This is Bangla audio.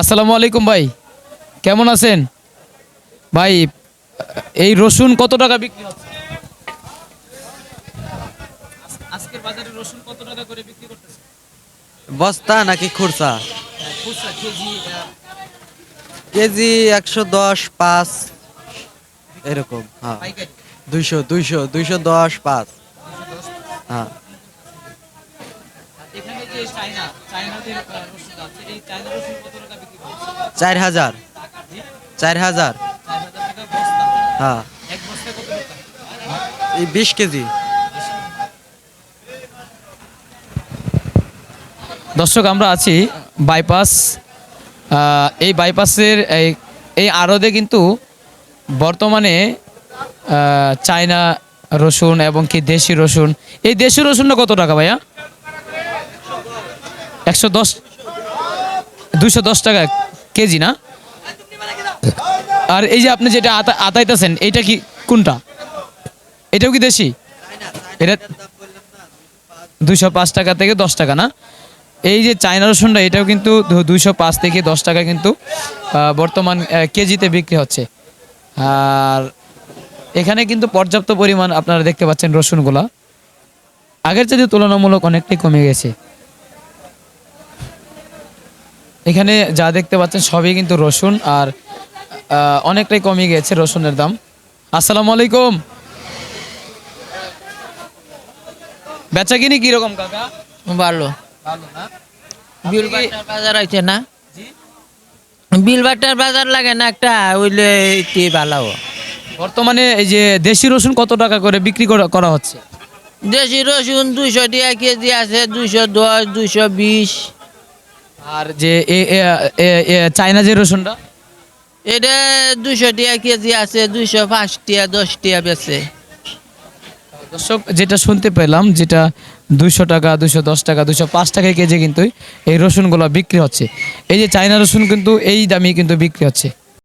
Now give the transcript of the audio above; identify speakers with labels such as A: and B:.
A: আসসালামু আলাইকুম ভাই, কেমন আছেন? ভাই, এই রসুন কত টাকা বিক্রি হচ্ছে? আজকের বাজারে রসুন কত টাকা করে বিক্রি করতেছে?
B: বস্তা নাকি খুরসা?
A: খুচরা কেজি
B: কেজি 110, 5 এরকম। হ্যাঁ,
A: পাইকারি
B: 200, 210, 5। হ্যাঁ,
A: এখানে যে চায়নাদের রসুন আছে, এই চায়না রসুন কত টাকা বিক্রি করছে?
B: 4000, 4000।
A: 4,000 টাকা বস্তা।
B: হ্যাঁ,
A: এক বস্তায় কত টাকা?
B: এই 20 কেজি।
A: দর্শক, আমরা আছি বাইপাস। এই বাইপাসের এই আড়তে কিন্তু বর্তমানে চায়না রসুন এবং কি দেশি রসুন, এই দেশি রসুনটা কত টাকা ভাইয়া? 110, 210 টাকা কেজি না? আর এই যে আপনি যেটা আতাইতেছেন, এইটা কি কোনটা? এটাও কি দেশি? এটা 205 টাকা থেকে 10 টাকা না? এই যে চায়না রসুনটা, এটাও কিন্তু 205 থেকে 10 টাকা কিন্তু বর্তমান কেজিতে বিক্রি হচ্ছে। আর এখানে কিন্তু পর্যাপ্ত পরিমাণ আপনারা দেখতে পাচ্ছেন রসুনগুলা আগের চাইতে তুলনামূলক অনেকটাই কমে গেছে। এখানে যা দেখতে পাচ্ছেন সবই কিন্তু রসুন, আর অনেকটাই কমে গেছে রসুনের দাম। আসসালামু আলাইকুম, বেচা কিনি কিরকম কাকা?
C: ভালো।
A: ভালো না?
C: বিল বাটার বাজার আছে না? বিল বাটার বাজার লাগে না একটা, ওইলে এটি ভালো।
A: বর্তমানে এই যে দেশি রসুন কত টাকা করে বিক্রি করা হচ্ছে?
C: দেশি রসুন 200 টাকা কেজি আছে, 210, 220।
A: আর যে চায়না যে রসুনটা?
C: এটা 200 টাকা কেজি আছে, 205 টাকা, 10 টাকা বেচে।
A: দর্শক, যেটা শুনতে পেলাম, যেটা 200 টাকা, 210 টাকা, 205 টাকা কেজি কিন্তু এই রসুনগুলো বিক্রি হচ্ছে। এই যে চায়না রসুন কিন্তু এই দামে কিন্তু বিক্রি হচ্ছে।